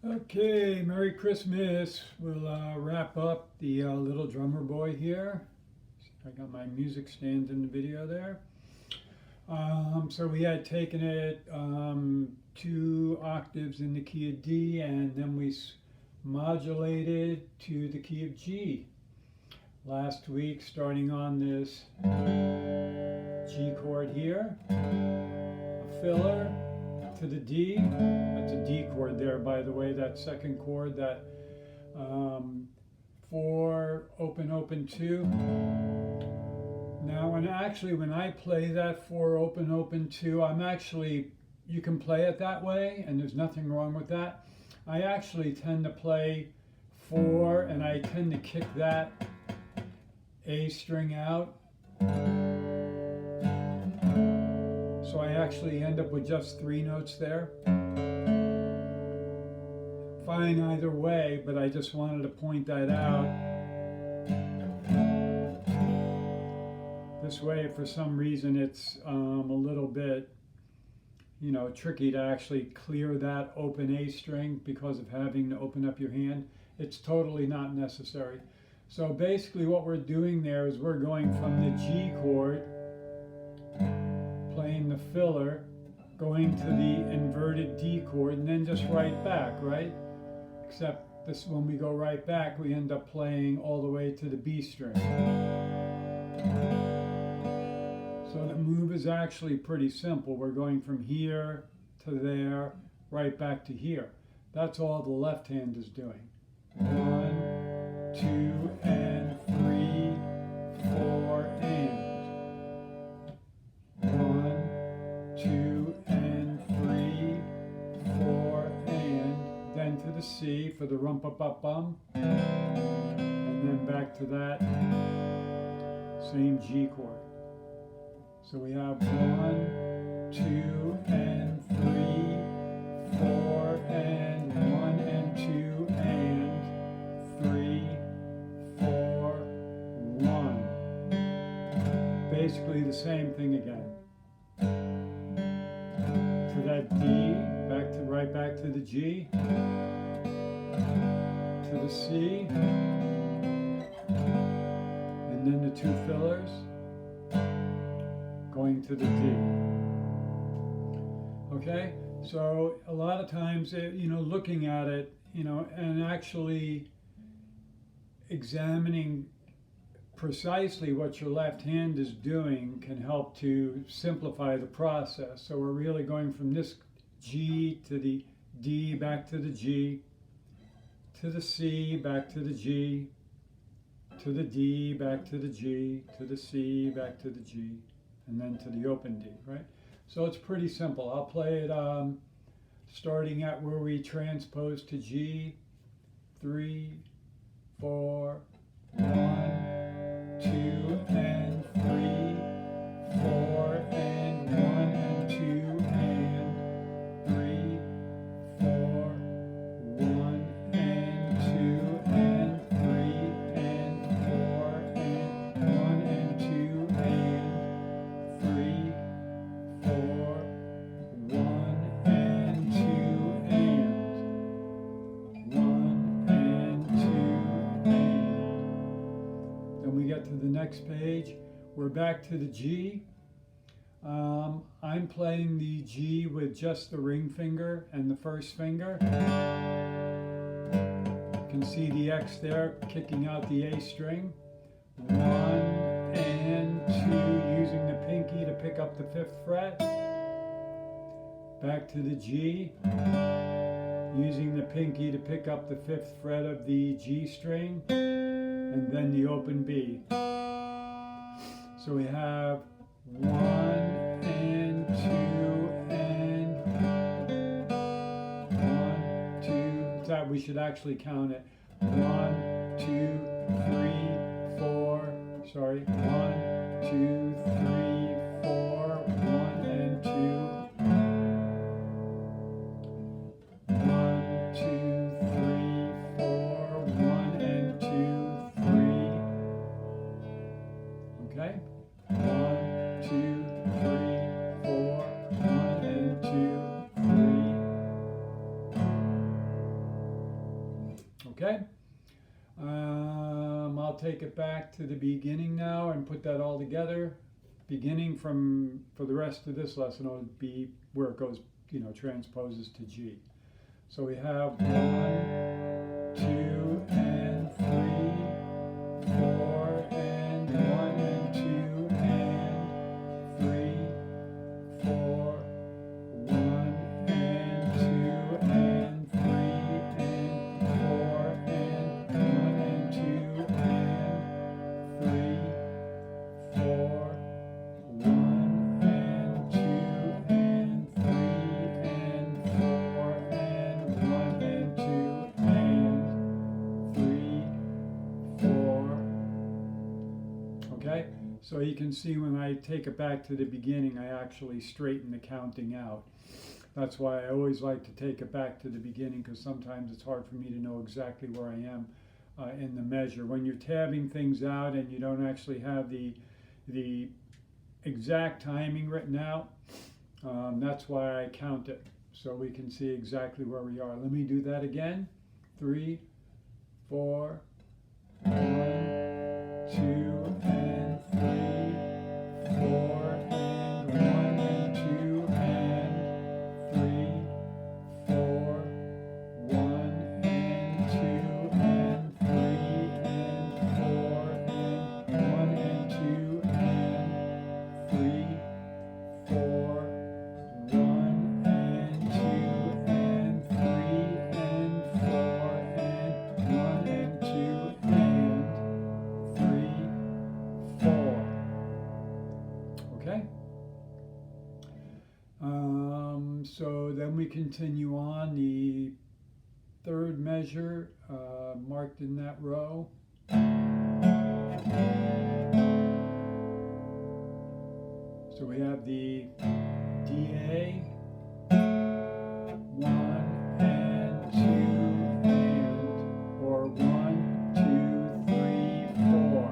Okay, Merry Christmas. We'll wrap up the little drummer boy here. I got my music stand in the video there. So we had taken it 2 octaves in the key of D, and then we modulated to the key of G. Last week, starting on this G chord here, a filler to the D. That's a D chord there, by the way, that second chord, that 4, open, open, 2. Now, when I play that 4, open, open, 2, you can play it that way, and there's nothing wrong with that. I actually tend to play 4, and I tend to kick that A string out. So I actually end up with just 3 notes there. Fine either way, but I just wanted to point that out. This way, if for some reason it's a little bit, tricky to actually clear that open A string because of having to open up your hand, it's totally not necessary. So basically what we're doing there is we're going from the G chord, playing the filler, going to the inverted D chord, and then just right back, right? Except this, when we go right back, we end up playing all the way to the B string. So the move is actually pretty simple. We're going from here to there, right back to here. That's all the left hand is doing. 1, 2, and 3, 4, and. 1, 2, and 3, 4, and. Then to the C for the rump-up-up-bum. And then back to that same G chord. So we have 1, 2, and 3, 4, and 1 and 2, and 3, 4, 1. Basically the same thing again. To that D, right back to the G, to the C, and then the 2 fillers, going to the D. Okay, so a lot of times, looking at it, and actually examining precisely what your left hand is doing can help to simplify the process. So we're really going from this G to the D, back to the G, to the C, back to the G, to the D, back to the G, to the C, back to the G, and then to the open D, right? So it's pretty simple. I'll play it starting at where we transpose to G, 3, 4, 1, 2, and 3, 4, and 1, and 2, and 3, 4, 1, and 2, and 3, and 4, and 1, and 2, and 3, 4, 1, and 2, and 1, and 2, and. Then we get to the next page. We're back to the G. I'm playing the G with just the ring finger and the first finger. You can see the X there kicking out the A string. 1 and 2, using the pinky to pick up the 5th fret. Back to the G, using the pinky to pick up the 5th fret of the G string, and then the open B. So we have 1 and 2 and 1, 2. That we should actually count it. 1, 2, 3, 4. Sorry. 1, 2, 3, 4. 1 and 2. 1, 2, 3, 4. 1 and 2, 3. Okay. 1, 2, 3, 4, 1 and 2, 3. Okay? I'll take it back to the beginning now and put that all together. Beginning for the rest of this lesson, it'll be where it goes, transposes to G. So we have 1, 2, and 3, 4, and 1, and 2, and 3, 4, 1, and 2, and 3, and 4, and 1, and 2, and 3, 4, 1, and 2, and 3, and 4, and 1, and 2, and 3, 4. Okay? So you can see when I take it back to the beginning, I actually straighten the counting out. That's why I always like to take it back to the beginning, because sometimes it's hard for me to know exactly where I am in the measure. When you're tabbing things out and you don't actually have the exact timing written out, that's why I count it, so we can see exactly where we are. Let me do that again. 3, 4, 1, 2, and 3, 4, and 1, and 2, and 3, 4, 1, and 2, and 3, and 4, and 1, and 2, and 3, 4, 1, and 2, and 3, and 4, and 1, and 2, and 3, 4. Okay? So then we continue on the third measure marked in that row. So we have the DA, 1 and 2 and, or 1, 2, 3, 4.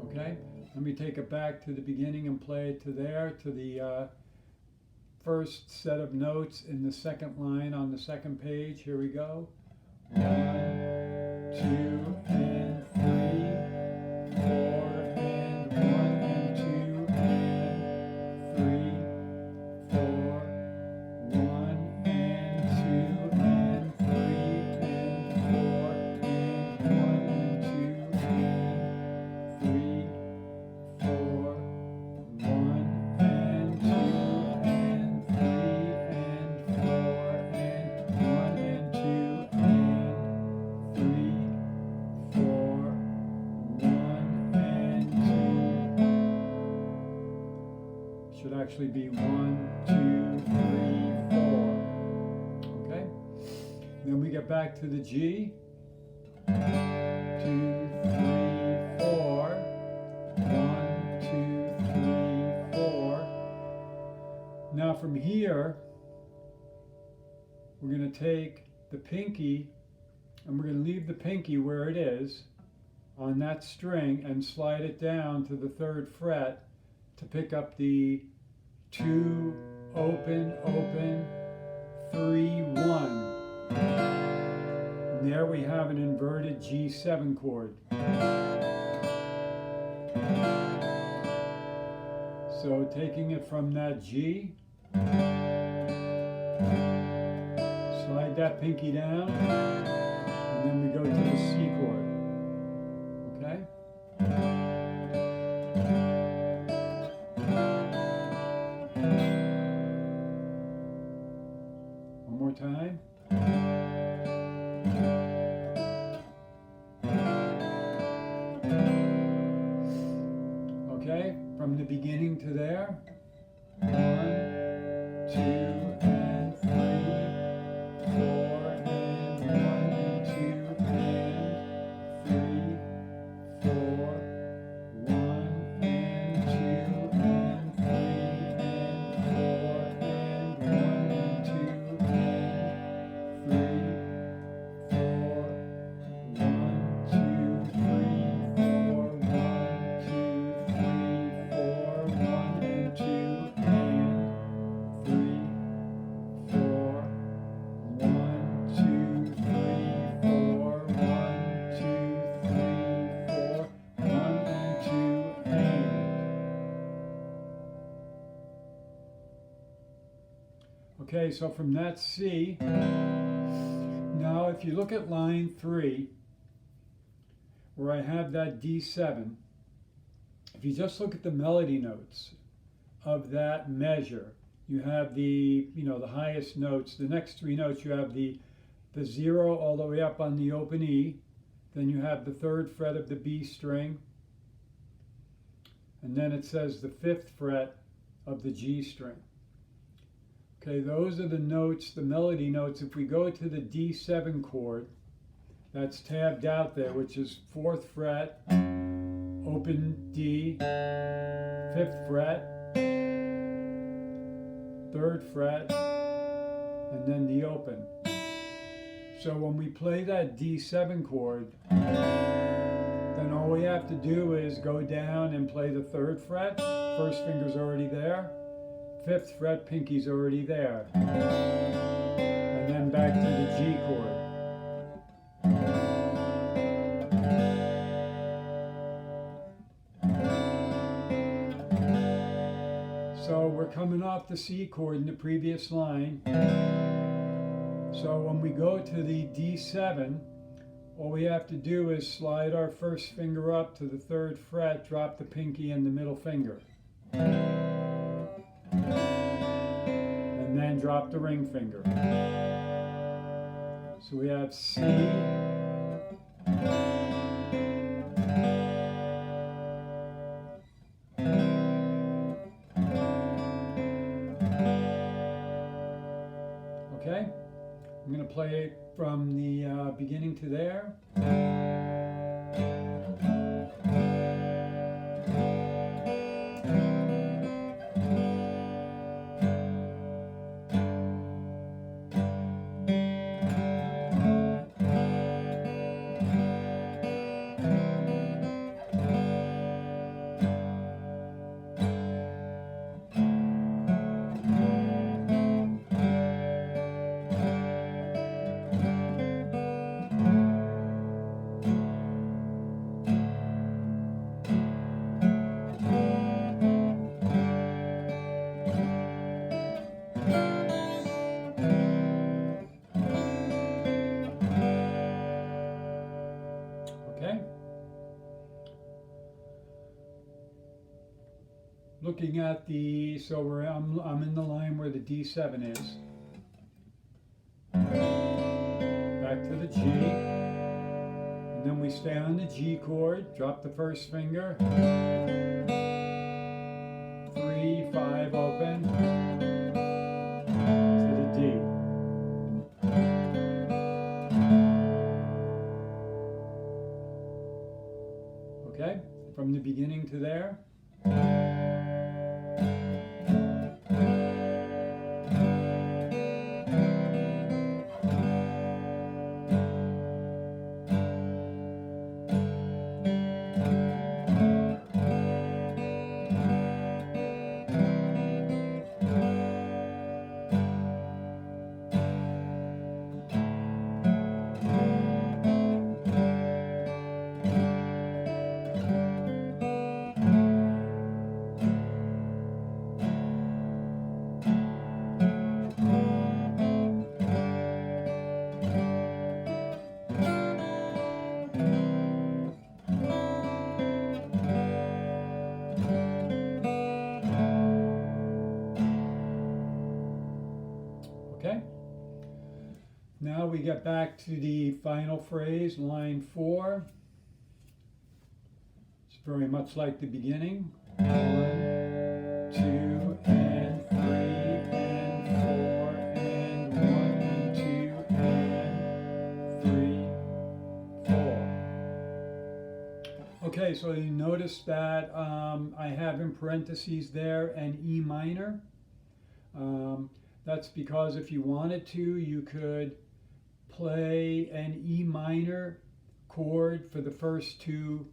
Okay? Let me take it back to the beginning and play it to there, to the first set of notes in the second line on the second page. Here we go. 1, 2, and 3, 4, and 1, and 2, and 3, 4, 1, and 2, and 3, and 4, and 1, and 2, and 3, 4, 1, and 2, and 3, and 4, and 1, and 2, and 3, 4, 1, and 2. Should actually be 1, 2, 3, 4. Okay? Then we get back to the G. 2, 3, 4. 1, 2, 3, 4. Now from here, we're going to take the pinky and we're going to leave the pinky where it is on that string and slide it down to the 3rd fret to pick up the 2, open, open, 3, 1. And there we have an inverted G7 chord. So taking it from that G, slide that pinky down, and then we go to the C chord. Okay? One more time. Okay, from the beginning to there. 1, 2, and 3, 4, and 1, and 2, and 3, 4, 1, and 2, and 3, and 4, and 1, and 2, and 3, 4, 1, 2, 3, 4, 1, 2, 3, 4, 1, and 2. Okay, so from that C, now if you look at line 3, where I have that D7, if you just look at the melody notes of that measure, you have the highest notes. The next 3 notes, you have the 0 all the way up on the open E, then you have the 3rd fret of the B string, and then it says the 5th fret of the G string. Okay, those are the notes, the melody notes. If we go to the D7 chord, that's tabbed out there, which is 4th fret, open D, 5th fret, 3rd fret, and then the open. So when we play that D7 chord, then all we have to do is go down and play the 3rd fret, 1st finger's already there, 5th fret, pinky's already there, and then back to the G chord. So we're coming off the C chord in the previous line. So when we go to the D7, all we have to do is slide our 1st finger up to the 3rd fret, drop the pinky and the middle finger, and then drop the ring finger. So we have C, okay? I'm going to play it from the beginning to there. Looking at the, so I'm in the line where the D7 is. Back to the G. And then we stay on the G chord, drop the 1st finger. 3, 5, open. To the D. Okay, from the beginning to there. Now we get back to the final phrase, line 4. It's very much like the beginning. 1, 2, and 3, and 4, and 1, and 2, and 3, 4. Okay, so you notice that I have in parentheses there an E minor. That's because if you wanted to, you could play an E minor chord for the first two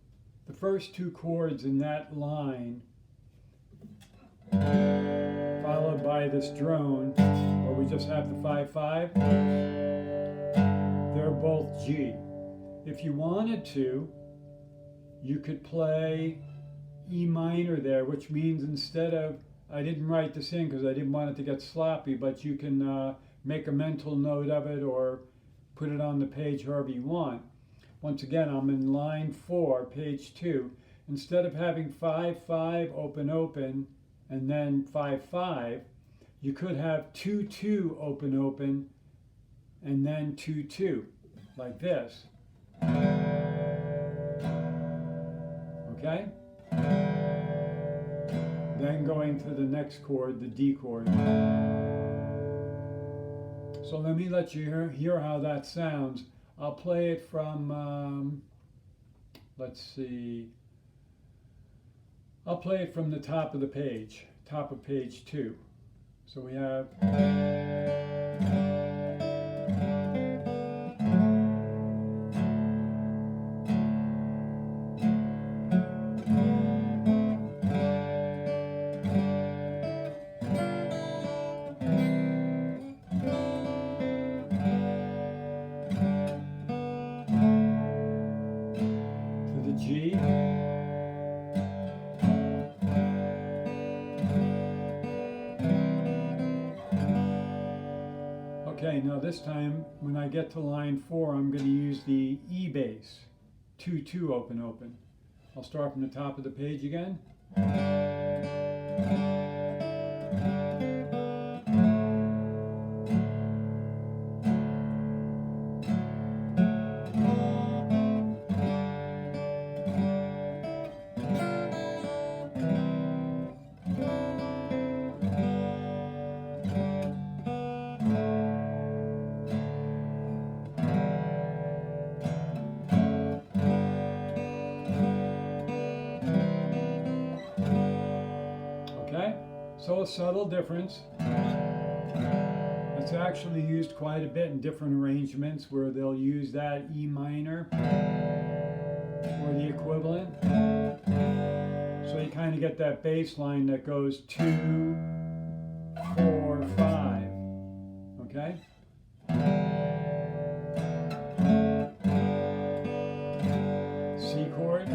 chords in that line, followed by this drone, where we just have the 5/5. They're both G. If you wanted to, you could play E minor there, which means instead of I didn't write this in because I didn't want it to get sloppy, but you can make a mental note of it or put it on the page however you want. Once again, I'm in line 4, page 2. Instead of having 5-5 open open and then 5-5, you could have 2-2 open open and then 2-2, like this. Okay? Then going to the next chord, the D chord. So let me let you hear how that sounds. I'll play it from, let's see, I'll play it from the top of the page, top of page 2. So we have... G. Okay, now this time when I get to line 4, I'm going to use the E bass, 2-2 open open. I'll start from the top of the page again. So a subtle difference. It's actually used quite a bit in different arrangements where they'll use that E minor or the equivalent. So you kind of get that bass line that goes 2, 4, 5. Okay? C chord.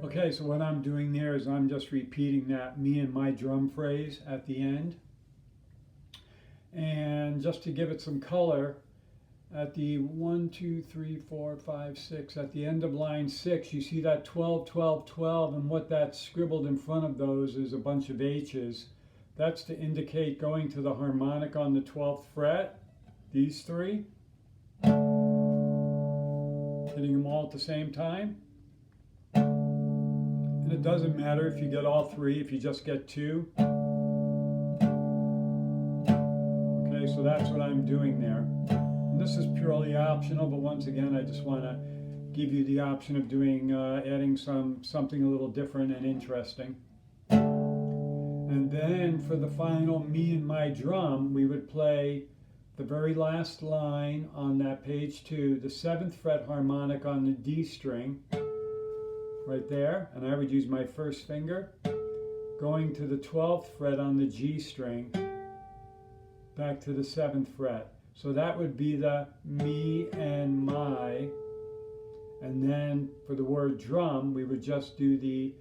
Okay, so what I'm doing there is I'm just repeating that me and my drum phrase at the end. And just to give it some color, at the 1, 2, 3, 4, 5, 6, at the end of line 6, you see that 12, 12, 12, and what that's scribbled in front of those is a bunch of H's. That's to indicate going to the harmonic on the 12th fret, these three, hitting them all at the same time. It doesn't matter if you get all 3, if you just get 2. Okay, so that's what I'm doing there. And this is purely optional, but once again, I just want to give you the option of doing, adding something a little different and interesting. And then for the final me and my drum, we would play the very last line on that page 2, the 7th fret harmonic on the D string. Right there, and I would use my first finger, going to the 12th fret on the G string, back to the 7th fret. So that would be the me and my, and then for the word drum, we would just do the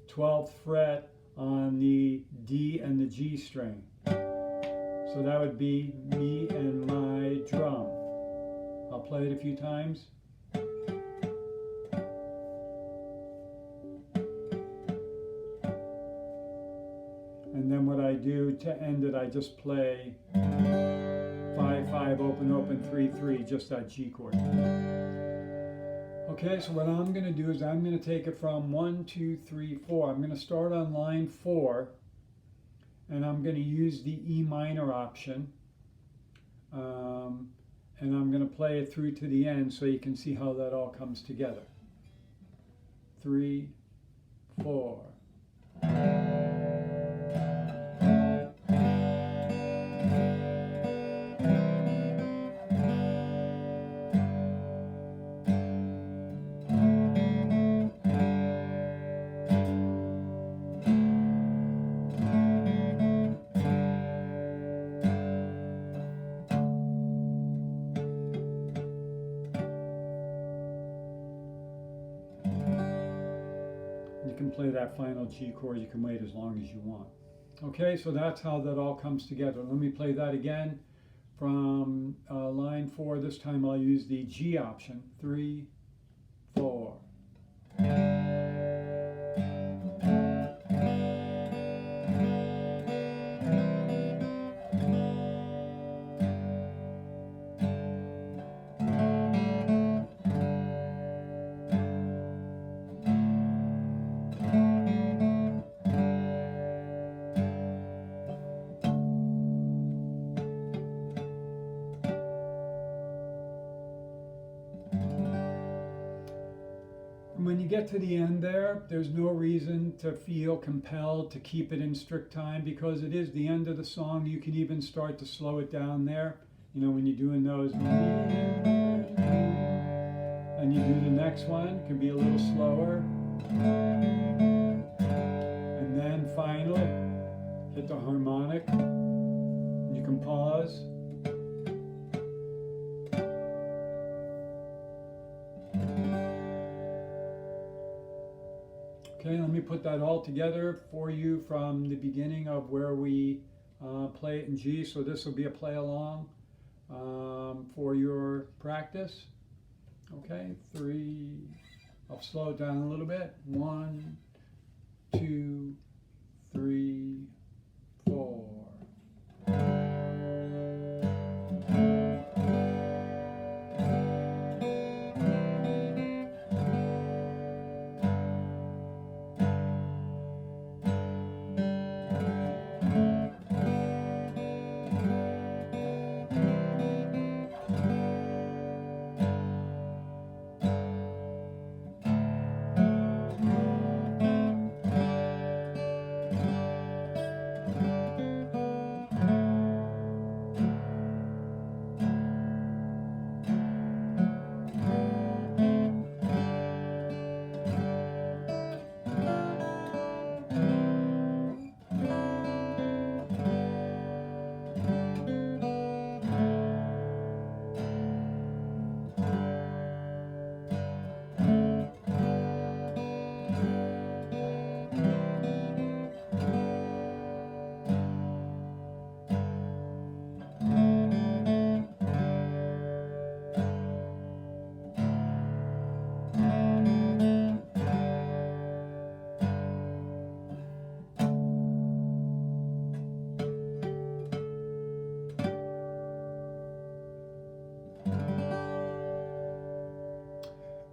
12th fret on the D and the G string. So that would be me and my drum. I'll play it a few times. And then what I do to end it, I just play 5-5 open open 3-3, just that G chord. Okay, so what I'm going to do is I'm going to take it from 1, 2, 3, 4. I'm going to start on line 4, and I'm going to use the E minor option, and I'm going to play it through to the end so you can see how that all comes together. 3, 4. can play that final G chord. You can wait as long as you want. Okay, so that's how that all comes together. Let me play that again from line 4. This time I'll use the G option. 3, 4. When you get to the end there's no reason to feel compelled to keep it in strict time because it is the end of the song. You can even start to slow it down there. You know, when you're doing those, and you do the next one, it can be a little slower. And then finally, hit the harmonic. You can pause. Okay, let me put that all together for you from the beginning of where we play it in G. So this will be a play along for your practice. Okay, 3, I'll slow it down a little bit. 1, 2, 3, 4.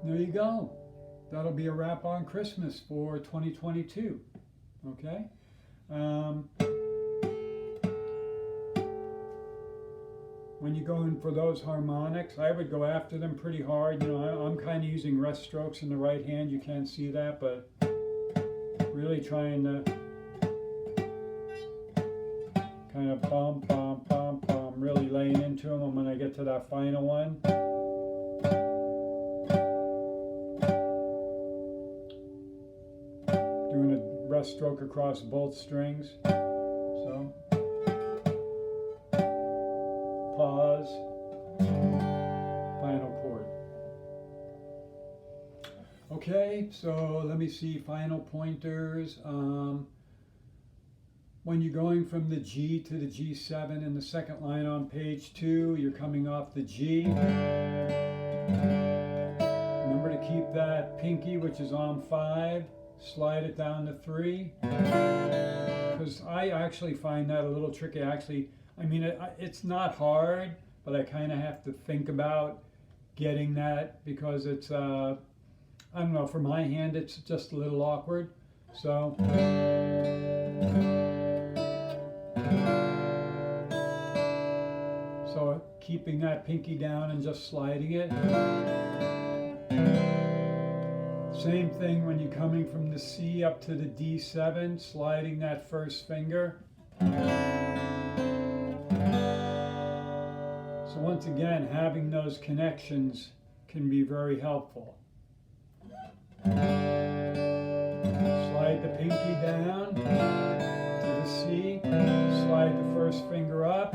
There you go. That'll be a wrap on Christmas for 2022. Okay? When you're going for those harmonics, I would go after them pretty hard. You know, I'm kind of using rest strokes in the right hand. You can't see that, but really trying to kind of bump, bump, bump, bump, really laying into them. And when I get to that final one, doing a rest stroke across both strings. So, pause, final chord. Okay, so let me see final pointers. When you're going from the G to the G7 in the second line on page 2, you're coming off the G. Remember to keep that pinky, which is on 5, slide it down to 3. Because I actually find that a little tricky. Actually, I mean, it's not hard, but I kind of have to think about getting that because it's, I don't know, for my hand, it's just a little awkward. So, keeping that pinky down and just sliding it. Same thing when you're coming from the C up to the D7, sliding that first finger. So once again, having those connections can be very helpful. Slide the pinky down to the C, slide the first finger up.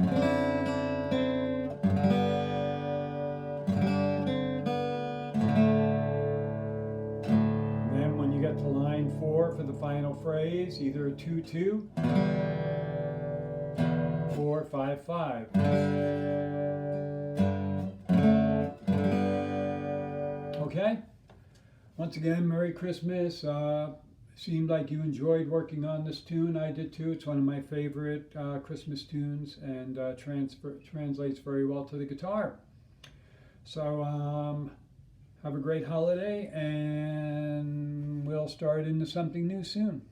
phrase, either a 2-2 or 5-5. Okay? Once again, Merry Christmas. Seemed like you enjoyed working on this tune. I did too. It's one of my favorite Christmas tunes, and translates very well to the guitar. So have a great holiday, and we'll start into something new soon.